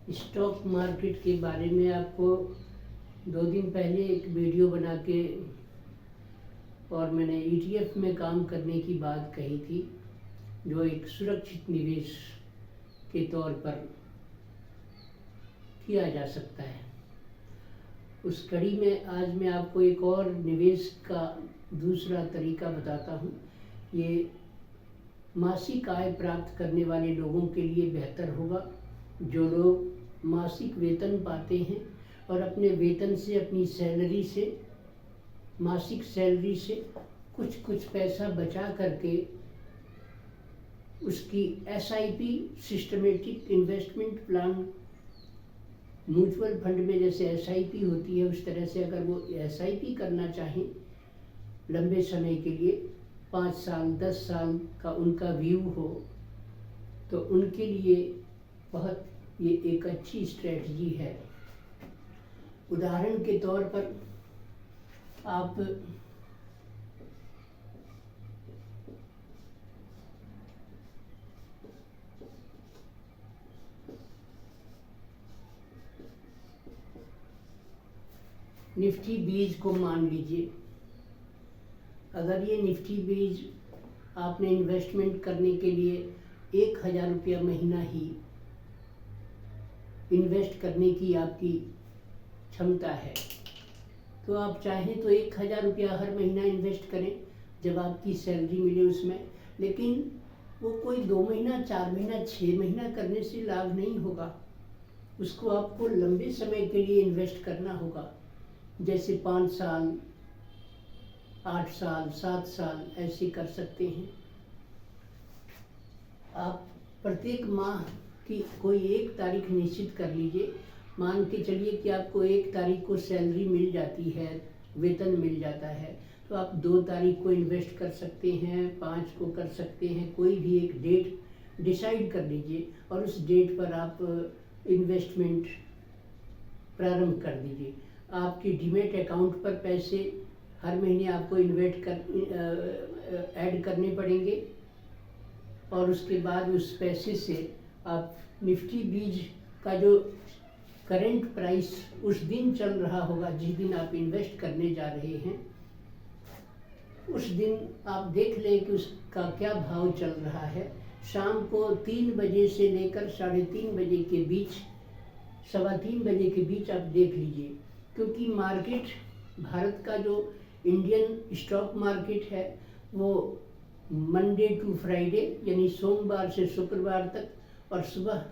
Stock market के बारे में आपको 2 दिन पहले एक वीडियो बना के और मैंने ETF में काम करने की बात कही थी, जो एक सुरक्षित निवेश के तौर पर किया जा सकता है। उस कड़ी में आज मैं आपको एक और निवेश का दूसरा तरीका बताता हूँ। ये मासिक आय प्राप्त करने वाले लोगों के लिए बेहतर होगा, जो लोग मासिक वेतन पाते हैं और अपने वेतन से, अपनी सैलरी से, मासिक सैलरी से कुछ पैसा बचा करके उसकी SIP systematic investment plan, mutual fund में जैसे SIP होती है उस तरह से अगर वो SIP करना चाहें लंबे समय के लिए, 5 साल 10 साल का उनका व्यू हो, तो उनके लिए बहुत ये एक अच्छी स्ट्रेटजी है। उदाहरण के तौर पर आप निफ्टी बीज को मान लीजिए। अगर ये निफ्टी बीज आपने इन्वेस्टमेंट करने के लिए 1000 रुपया महीना ही इन्वेस्ट करने की आपकी क्षमता है, तो आप चाहें तो 1000 रुपया हर महीना इन्वेस्ट करें जब आपकी सैलरी मिले उसमें। लेकिन वो कोई 2 महीना, 4 महीना, 6 महीना करने से लाभ नहीं होगा। उसको आपको लंबे समय के लिए इन्वेस्ट करना होगा, जैसे 5 साल, 8 साल, 7 साल ऐसे कर सकते हैं। आप प्रत्येक माह की कोई एक तारीख निश्चित कर लीजिए। मान के चलिए कि आपको 1 तारीख को सैलरी मिल जाती है, वेतन मिल जाता है, तो आप 2 तारीख को इन्वेस्ट कर सकते हैं, 5 को कर सकते हैं। कोई भी एक डेट डिसाइड कर लीजिए और उस डेट पर आप इन्वेस्टमेंट प्रारंभ कर दीजिए। आपके डीमैट अकाउंट पर पैसे हर महीने आपको ऐड करने पड़ेंगे और उसके बाद उस पैसे से आप निफ्टी बीज का जो करंट प्राइस उस दिन चल रहा होगा, जिस दिन आप इन्वेस्ट करने जा रहे हैं, उस दिन आप देख लें कि उसका क्या भाव चल रहा है। शाम को 3 बजे से लेकर 3:30 बजे के बीच, 3:15 बजे के बीच आप देख लीजिए, क्योंकि मार्केट, भारत का जो इंडियन स्टॉक मार्केट है वो मंडे टू फ्राइडे यानी सोमवार से शुक्रवार तक और सुबह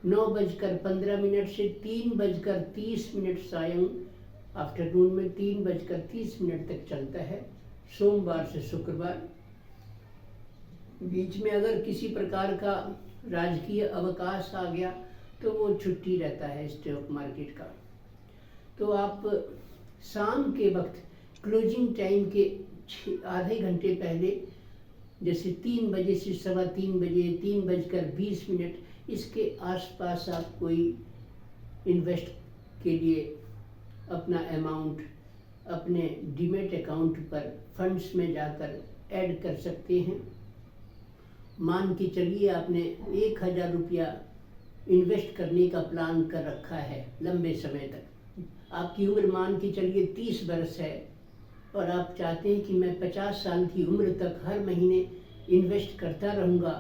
9:15 से 3:30 सायं आफ्टरनून में 3:30 तक चलता है, सोमवार से शुक्रवार। बीच में अगर किसी प्रकार का राजकीय अवकाश आ गया तो वो छुट्टी रहता है स्टॉक मार्केट का। तो आप शाम के वक्त क्लोजिंग टाइम के आधे घंटे पहले, जैसे 3 बजे से 3:15 बजे, 3:20, इसके आसपास आप कोई इन्वेस्ट के लिए अपना अमाउंट अपने डीमैट अकाउंट पर फंड्स में जाकर ऐड कर सकते हैं। मान के चलिए आपने 1000 रुपया इन्वेस्ट करने का प्लान कर रखा है लंबे समय तक। आपकी उम्र मान के चलिए 30 वर्ष है और आप चाहते हैं कि मैं 50 साल की उम्र तक हर महीने इन्वेस्ट करता रहूँगा,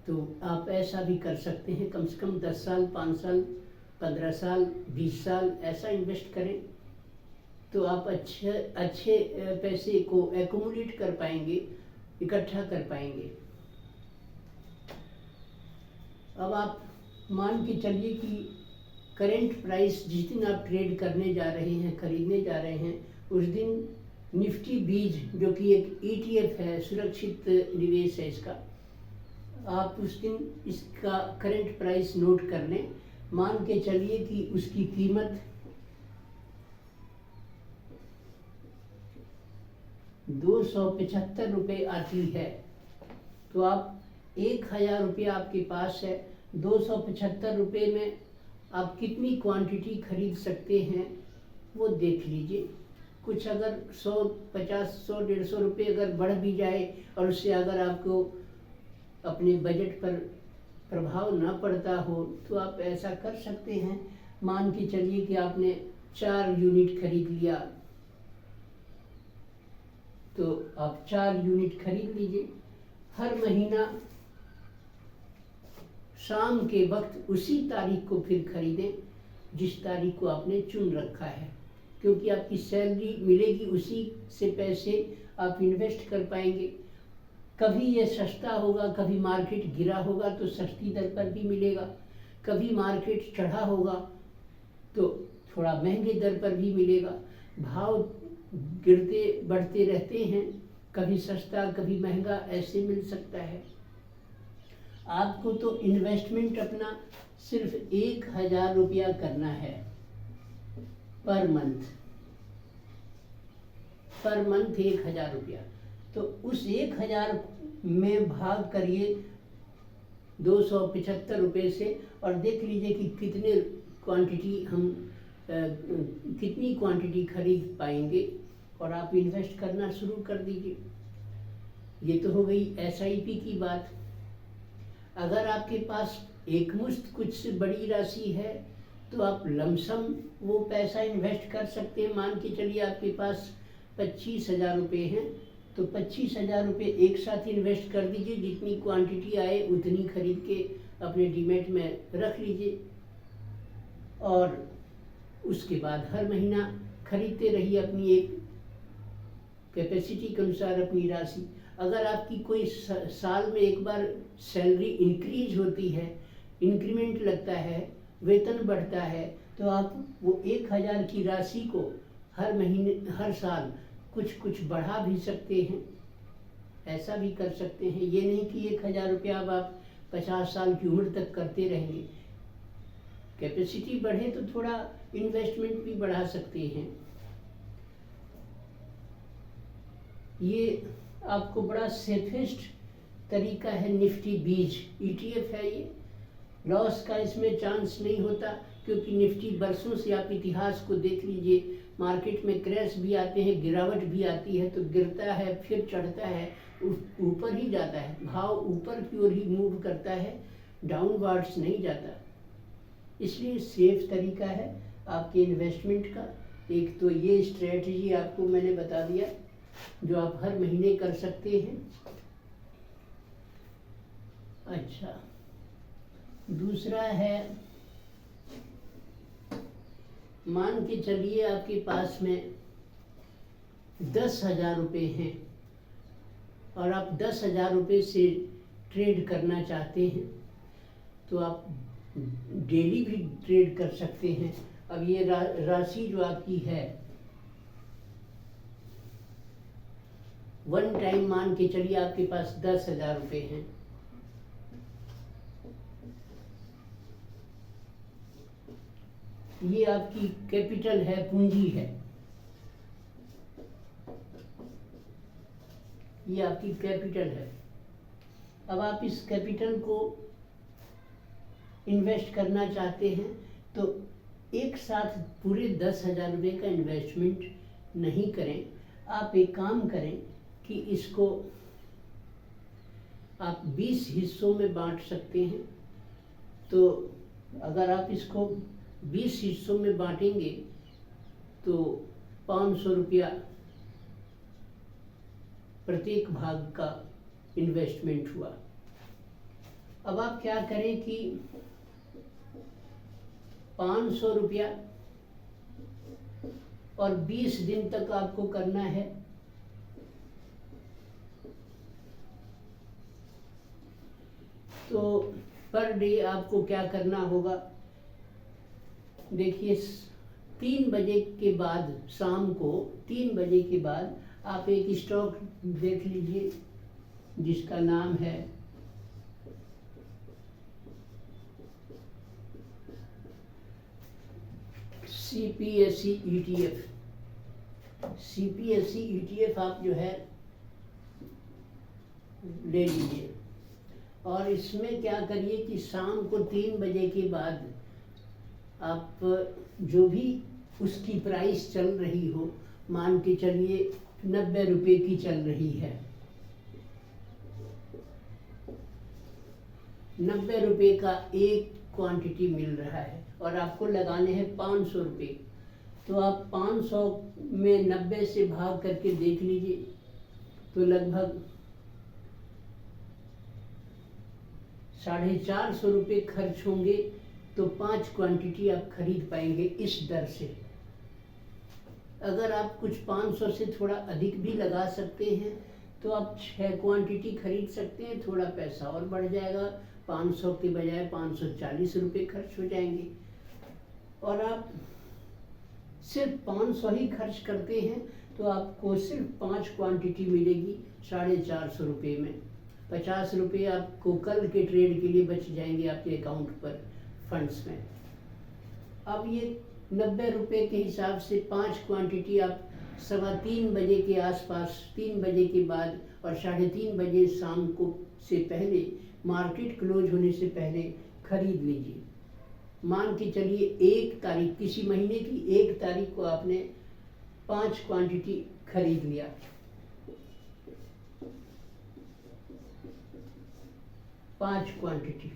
तो आप ऐसा भी कर सकते हैं। कम से कम 10 साल, 5 साल, 15 साल, 20 साल ऐसा इन्वेस्ट करें तो आप अच्छे पैसे को एक्युमुलेट कर पाएंगे, इकट्ठा कर पाएंगे। अब आप मान के चलिए कि करंट प्राइस जिस दिन आप ट्रेड करने जा रहे हैं, खरीदने जा रहे हैं, उस दिन निफ्टी बीज, जो कि एक ETF है, सुरक्षित निवेश है इसका, आप उस दिन इसका करंट प्राइस नोट कर लें। मान के चलिए कि उसकी कीमत 275 रुपये आती है, तो आप 1000 रुपया आपके पास है, 275 रुपये में आप कितनी क्वांटिटी खरीद सकते हैं वो देख लीजिए। कुछ अगर 150, 100, 150 रुपये अगर बढ़ भी जाए और उससे अगर आपको अपने बजट पर प्रभाव ना पड़ता हो तो आप ऐसा कर सकते हैं। मान के चलिए कि आपने 4 यूनिट खरीद लिया, तो आप 4 यूनिट खरीद लीजिए। हर महीना शाम के वक्त उसी तारीख को फिर खरीदें जिस तारीख को आपने चुन रखा है, क्योंकि आपकी सैलरी मिलेगी, उसी से पैसे आप इन्वेस्ट कर पाएंगे। कभी ये सस्ता होगा, कभी मार्केट गिरा होगा तो सस्ती दर पर भी मिलेगा, कभी मार्केट चढ़ा होगा तो थोड़ा महंगे दर पर भी मिलेगा। भाव गिरते बढ़ते रहते हैं, कभी सस्ता कभी महंगा ऐसे मिल सकता है। आपको तो इन्वेस्टमेंट अपना सिर्फ 1000 रुपया करना है पर मंथ, 1000 रुपया। तो उस 1000 में भाग करिए 275 रुपये से और देख लीजिए कि कितनी क्वांटिटी खरीद पाएंगे और आप इन्वेस्ट करना शुरू कर दीजिए। ये तो हो गई SIP की बात। अगर आपके पास एकमुश्त कुछ से बड़ी राशि है तो आप लमसम वो पैसा इन्वेस्ट कर सकते हैं। मान के चलिए आपके पास 25,000 रुपये हैं, तो 25,000 रुपये एक साथ इन्वेस्ट कर दीजिए। जितनी क्वांटिटी आए उतनी खरीद के अपने डीमैट में रख लीजिए और उसके बाद हर महीना खरीदते रहिए अपनी एक कैपेसिटी के अनुसार अपनी राशि। अगर आपकी कोई साल में एक बार सैलरी इंक्रीज होती है, इंक्रीमेंट लगता है, वेतन बढ़ता है, तो आप वो 1000 की राशि को हर महीने हर साल कुछ कुछ बढ़ा भी सकते हैं। ऐसा भी कर सकते हैं। ये नहीं कि 1000 रुपया अब आप 50 साल की उम्र तक करते रहेंगे। कैपेसिटी बढ़े तो थोड़ा इन्वेस्टमेंट भी बढ़ा सकते हैं। ये आपको बड़ा सेफेस्ट तरीका है। निफ्टी बीज ETF है, ये लॉस का इसमें चांस नहीं होता, क्योंकि निफ्टी बरसों से आप इतिहास को देख लीजिए, मार्केट में क्रैश भी आते हैं, गिरावट भी आती है, तो गिरता है फिर चढ़ता है, ऊपर ही जाता है, भाव ऊपर की ओर ही मूव करता है, डाउनवर्ड्स नहीं जाता। इसलिए सेफ तरीका है आपके इन्वेस्टमेंट का। एक तो ये स्ट्रेटजी आपको मैंने बता दिया जो आप हर महीने कर सकते हैं। अच्छा, दूसरा है, मान के चलिए आपके पास में 10,000 रुपये हैं और आप 10,000 रुपये से ट्रेड करना चाहते हैं, तो आप डेली भी ट्रेड कर सकते हैं। अब ये राशि जो आपकी है, वन टाइम मान के चलिए आपके पास 10,000 रुपये हैं, ये आपकी कैपिटल है, पूंजी है, ये आपकी कैपिटल है। अब आप इस कैपिटल को इन्वेस्ट करना चाहते हैं, तो एक साथ पूरे 10,000 रुपये का इन्वेस्टमेंट नहीं करें। आप एक काम करें कि इसको आप 20 हिस्सों में बांट सकते हैं। तो अगर आप इसको 20 हिस्सों में बांटेंगे तो 500 रुपया प्रत्येक भाग का इन्वेस्टमेंट हुआ। अब आप क्या करें कि 500 रुपया और 20 दिन तक आपको करना है। तो पर डे आपको क्या करना होगा, देखिए 3 बजे के बाद, शाम को 3 बजे के बाद आप एक स्टॉक देख लीजिए जिसका नाम है CPSE ETF। CPSE ETF आप जो है ले लीजिए और इसमें क्या करिए कि शाम को 3 बजे के बाद आप जो भी उसकी प्राइस चल रही हो, मान के चलिए 90 रुपये की चल रही है, 90 रुपये का एक क्वांटिटी मिल रहा है और आपको लगाने हैं 500 रुपये, तो आप 500 में 90 से भाग करके देख लीजिए, तो लगभग 450 रुपये खर्च होंगे, तो 5 क्वांटिटी आप खरीद पाएंगे इस दर से। अगर आप कुछ 500 से थोड़ा अधिक भी लगा सकते हैं तो आप 6 क्वांटिटी खरीद सकते हैं, थोड़ा पैसा और बढ़ जाएगा, 500 के बजाय 540 रुपये खर्च हो जाएंगे। और आप सिर्फ 500 ही खर्च करते हैं तो आपको सिर्फ 5 क्वांटिटी मिलेगी 450 रुपये में। 50 रुपये आपको कल के ट्रेड के लिए बच जाएंगे आपके अकाउंट पर फंड्स में। अब ये 90 रुपये के हिसाब से 5 क्वांटिटी आप 3:15 बजे के आसपास, 3 बजे के बाद और 3:30 बजे शाम को से पहले, मार्केट क्लोज होने से पहले खरीद लीजिए। मान के चलिए 1 तारीख, किसी महीने की 1 तारीख को आपने 5 क्वांटिटी खरीद लिया, पाँच क्वांटिटी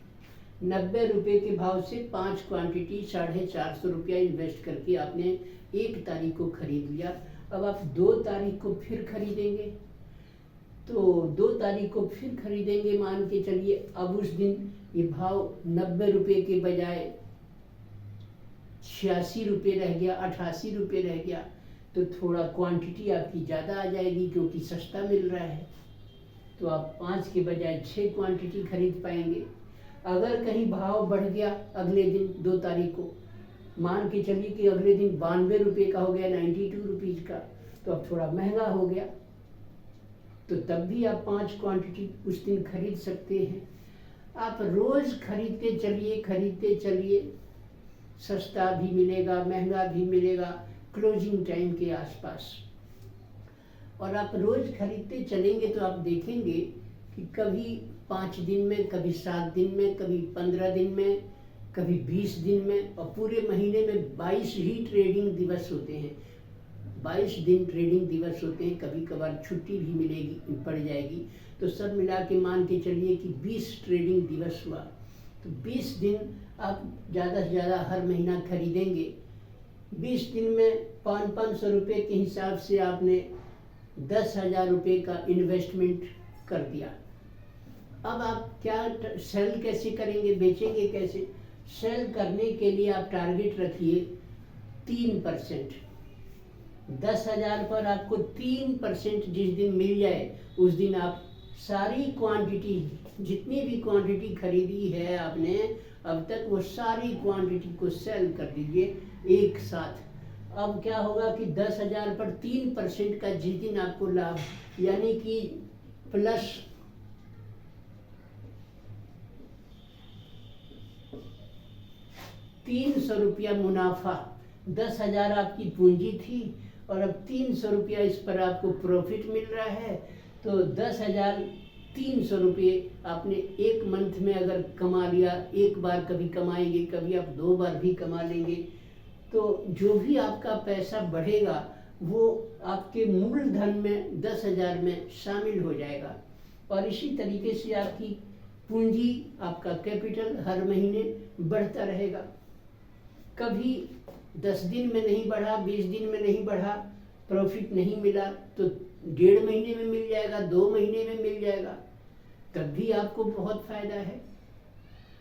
90 रुपये के भाव से 5 क्वांटिटी 450 रुपया इन्वेस्ट करके आपने 1 तारीख को खरीद लिया। अब आप 2 तारीख को फिर खरीदेंगे, तो 2 तारीख को फिर खरीदेंगे, मान के चलिए अब उस दिन ये भाव 90 रुपये के बजाय 86 रुपये रह गया, 88 रुपये रह गया, तो थोड़ा क्वांटिटी आपकी ज़्यादा आ जाएगी क्योंकि सस्ता मिल रहा है, तो आप 5 के बजाय 6 क्वांटिटी खरीद पाएंगे। अगर कहीं भाव बढ़ गया अगले दिन 2 तारीख को, मान के चलिए कि अगले दिन 92 रुपये का हो गया, 92 रुपीज़ का, तो अब थोड़ा महंगा हो गया, तो तब भी आप 5 क्वांटिटी उस दिन खरीद सकते हैं। आप रोज़ खरीदते चलिए, सस्ता भी मिलेगा, महंगा भी मिलेगा क्लोजिंग टाइम के आसपास। और आप रोज़ खरीदते चलेंगे तो आप देखेंगे कि कभी 5 दिन में, कभी 7 दिन में, कभी 15 दिन में, कभी 20 दिन में, और पूरे महीने में 22 ही ट्रेडिंग दिवस होते हैं, 22 दिन ट्रेडिंग दिवस होते हैं। कभी कभार छुट्टी भी मिलेगी, पड़ जाएगी, तो सब मिला के मान के चलिए कि 20 ट्रेडिंग दिवस हुआ, तो 20 दिन आप ज़्यादा से ज़्यादा हर महीना खरीदेंगे। 20 दिन में 500 रुपये के हिसाब से आपने 10,000 रुपये का इन्वेस्टमेंट कर दिया। अब आप क्या सेल कैसे करेंगे, बेचेंगे कैसे? सेल करने के लिए आप टारगेट रखिए 3%। 10,000 पर आपको 3% जिस दिन मिल जाए उस दिन आप सारी क्वांटिटी, जितनी भी क्वांटिटी खरीदी है आपने अब तक, वो सारी क्वांटिटी को सेल कर दीजिए एक साथ। अब क्या होगा कि 10,000 पर 3% का जिस दिन आपको लाभ, यानी कि प्लस 300 रुपया मुनाफा। 10,000 आपकी पूंजी थी और अब 300 रुपया इस पर आपको प्रॉफिट मिल रहा है, तो 10,300 रुपये आपने एक मंथ में अगर कमा लिया, एक बार कभी कमाएंगे, कभी आप 2 बार भी कमा लेंगे, तो जो भी आपका पैसा बढ़ेगा वो आपके मूलधन में 10,000 में शामिल हो जाएगा। और इसी तरीके से आपकी पूंजी, आपका कैपिटल हर महीने बढ़ता रहेगा। कभी 10 दिन में नहीं बढ़ा, 20 दिन में नहीं बढ़ा, प्रॉफिट नहीं मिला, तो 1.5 महीने में मिल जाएगा, 2 महीने में मिल जाएगा, तब भी आपको बहुत फायदा है।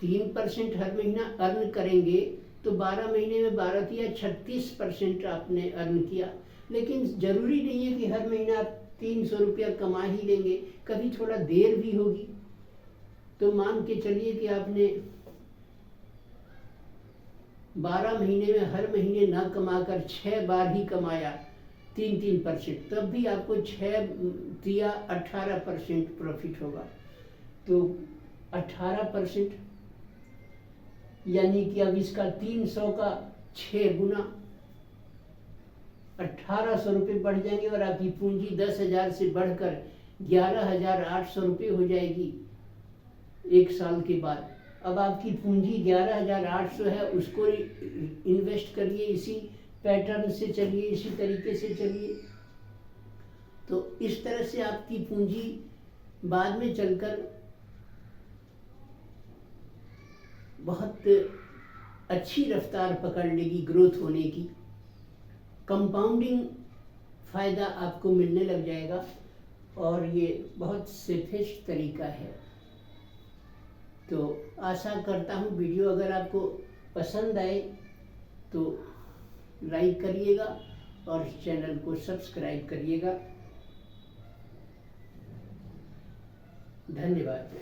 3% हर महीना अर्न करेंगे तो 12 महीने में 12 या 36% आपने अर्न किया। लेकिन जरूरी नहीं है कि हर महीना आप 300 रुपया कमा ही लेंगे, कभी थोड़ा देर भी होगी। तो मान के चलिए कि आपने 12 महीने में हर महीने ना कमाकर 6 बार ही कमाया 3%, तब भी आपको 6 या 18% प्रॉफिट होगा। तो 18%, यानी कि अब इसका 300 का 6 गुना 1800 रुपये बढ़ जाएंगे और आपकी पूंजी 10,000 से बढ़कर 11,800 रुपये हो जाएगी एक साल के बाद। अब आपकी पूंजी 11,800 है, उसको इन्वेस्ट करिए, इसी पैटर्न से चलिए, इसी तरीके से चलिए, तो इस तरह से आपकी पूंजी बाद में चलकर बहुत अच्छी रफ्तार पकड़ लेगी ग्रोथ होने की। कंपाउंडिंग फ़ायदा आपको मिलने लग जाएगा और ये बहुत सेफेस्ट तरीका है। तो आशा करता हूँ वीडियो अगर आपको पसंद आए तो लाइक करिएगा और चैनल को सब्सक्राइब करिएगा। धन्यवाद।